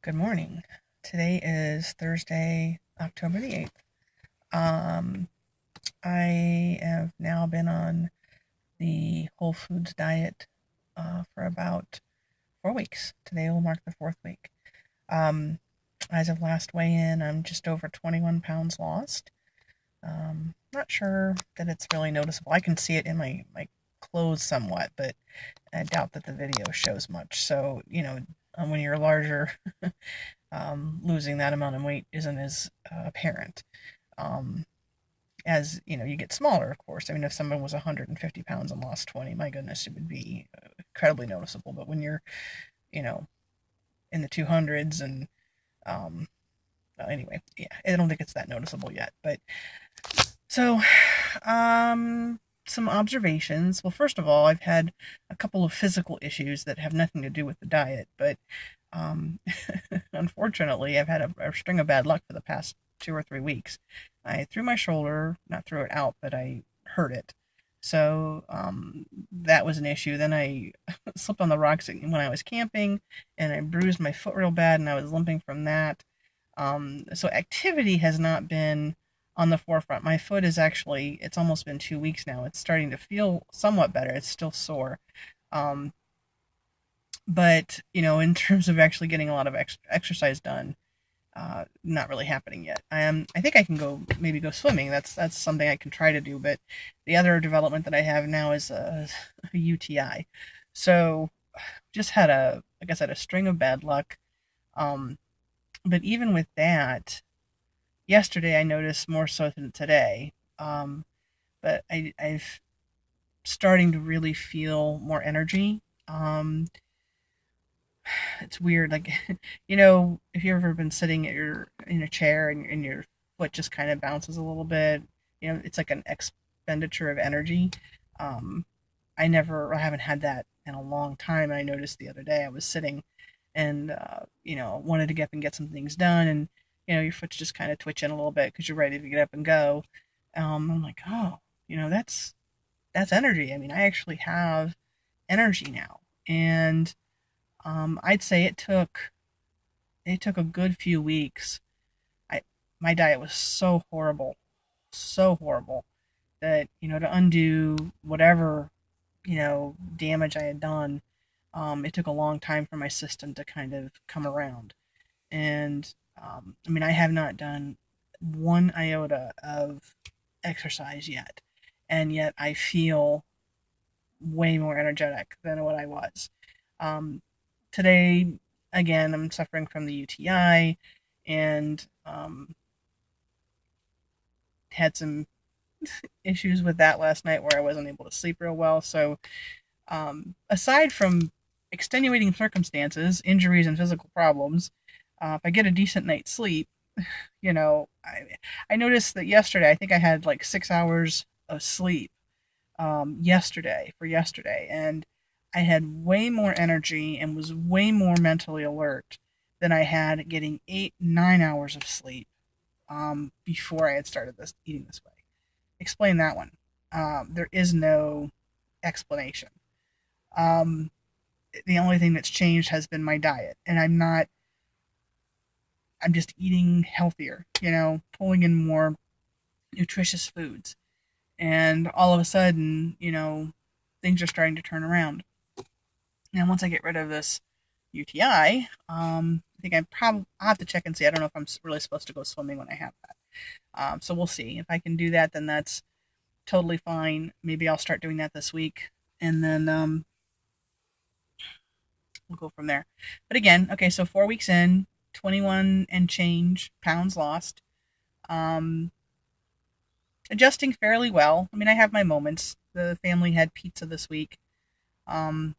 Good morning. Today is Thursday, October the 8th. Um, I have now been on the Whole Foods diet for about 4 weeks. Today will mark the fourth week. Um, as of last weigh in, I'm just over 21 pounds lost. Not sure that it's really noticeable. I can see it in my clothes somewhat, but I doubt that the video shows much. So, when you're larger, losing that amount of weight isn't as apparent. Um, as you get smaller, of course. I mean, if someone was 150 pounds and lost 20, my goodness, it would be incredibly noticeable. But when you're, you know, in the 200s and um, well, anyway, yeah, I don't think it's that noticeable yet. But so, some observations. Well, first of all, I've had a couple of physical issues that have nothing to do with the diet, but um, unfortunately, I've had a string of bad luck for the past 2 or 3 weeks. I threw my shoulder, not threw it out, but I hurt it. So that was an issue. Then I slipped on the rocks when I was camping, and I bruised my foot real bad, and I was limping from that. So activity has not been on the forefront. My foot is actually, it's almost been 2 weeks now. It's starting to feel somewhat better. It's still sore. Um, but, in terms of actually getting a lot of exercise done, not really happening yet. I think I can maybe go swimming. That's something I can try to do. But the other development that I have now is a UTI. So just had like I said, a string of bad luck. Um, but even with that, yesterday I noticed more so than today. But I've starting to really feel more energy. It's weird, like if you've ever been sitting in a chair and your foot just kind of bounces a little bit. It's like an expenditure of energy. Um, I haven't had that in a long time. And I noticed the other day I was sitting and wanted to get up and get some things done, and your foot's just kind of twitching a little bit because you're ready to get up and go. I'm like, oh, that's energy. I mean, I actually have energy now, and I'd say it took a good few weeks. I My diet was so horrible that to undo whatever damage I had done, it took a long time for my system to kind of come around. And I mean, I have not done one iota of exercise yet, and yet I feel way more energetic than what I was. Um, Today, again, I'm suffering from the UTI, and had some issues with that last night where I wasn't able to sleep real well. So, aside from extenuating circumstances, injuries, and physical problems, if I get a decent night's sleep, I noticed that yesterday, I think I had like 6 hours of sleep yesterday, and I had way more energy and was way more mentally alert than I had getting 8, 9 hours of sleep before I had started this eating this way. Explain that one. There is no explanation. Um, the only thing that's changed has been my diet, and I'm just eating healthier, pulling in more nutritious foods. And all of a sudden, things are starting to turn around. And once I get rid of this UTI, I think I'll have to check and see. I don't know if I'm really supposed to go swimming when I have that. So we'll see. If I can do that, then that's totally fine. Maybe I'll start doing that this week, and then we'll go from there. But again, okay, so 4 weeks in, 21 and change pounds lost. Um, Adjusting fairly well. I mean, I have my moments. The family had pizza this week. Um,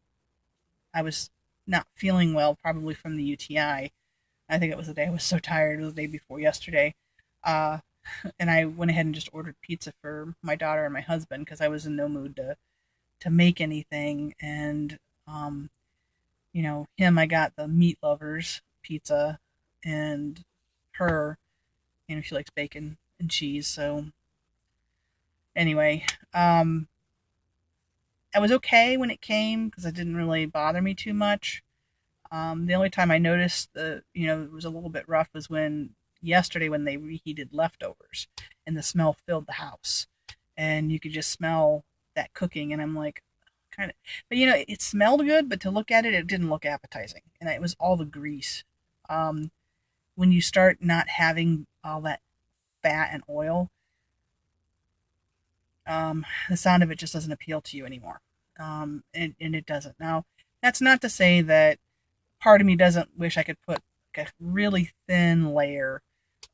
I was not feeling well, probably from the UTI. I think it was the day I was so tired. It was the day before yesterday. Uh, and I went ahead and just ordered pizza for my daughter and my husband because I was in no mood to make anything. And him, I got the meat lovers pizza, and her, she likes bacon and cheese. So anyway, I was okay when it came because it didn't really bother me too much. The only time I noticed it was a little bit rough was when yesterday when they reheated leftovers and the smell filled the house and you could just smell that cooking. And I'm like, kind of, but it smelled good, but to look at it, it didn't look appetizing. And it was all the grease. Um, when you start not having all that fat and oil, the sound of it just doesn't appeal to you anymore. And it doesn't. Now, that's not to say that part of me doesn't wish I could put like a really thin layer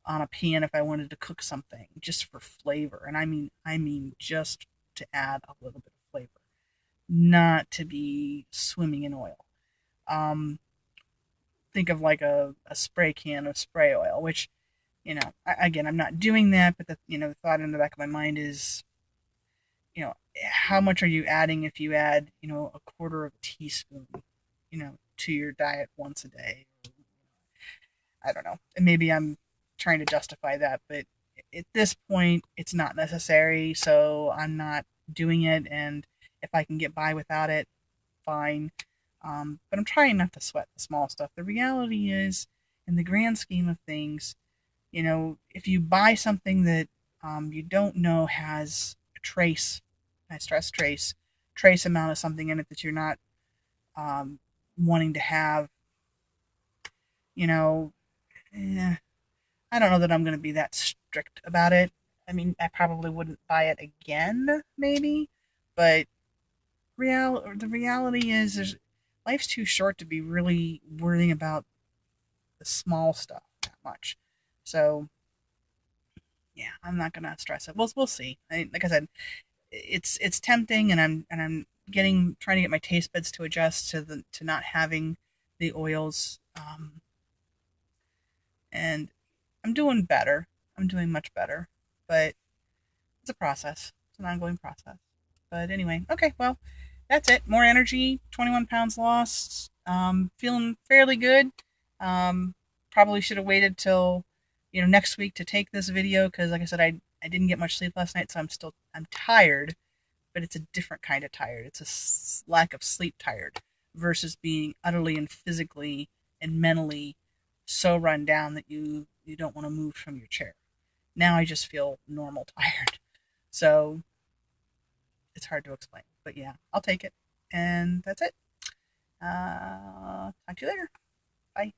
on a pan if I wanted to cook something just for flavor. And I mean just to add a little bit of flavor, not to be swimming in oil. Um, think of like a spray can of spray oil, which, again, I'm not doing that, but the thought in the back of my mind is, how much are you adding if you add, a quarter of a teaspoon, to your diet once a day? I don't know. And maybe I'm trying to justify that, but at this point, it's not necessary, so I'm not doing it. And if I can get by without it, fine. But I'm trying not to sweat the small stuff. The reality is, in the grand scheme of things, if you buy something that you don't know has a trace, I stress trace amount of something in it that you're not um, wanting to have, you know, eh, I don't know that I'm going to be that strict about it. I mean, I probably wouldn't buy it again, maybe, but the reality is, life's too short to be really worrying about the small stuff that much. So yeah, I'm not gonna stress it. We'll see. Like I said, it's tempting, and I'm getting trying to get my taste buds to adjust to not having the oils. And I'm doing better. I'm doing much better, but it's a process. It's an ongoing process. But anyway, okay, well, that's it. More energy, 21 pounds lost. Feeling fairly good. Um, Probably should have waited till next week to take this video because, like I said, I didn't get much sleep last night, so I'm tired, but it's a different kind of tired. It's a lack of sleep tired versus being utterly and physically and mentally so run down that you don't want to move from your chair. Now I just feel normal tired. So it's hard to explain. But yeah, I'll take it. And that's it. Talk to you later. Bye.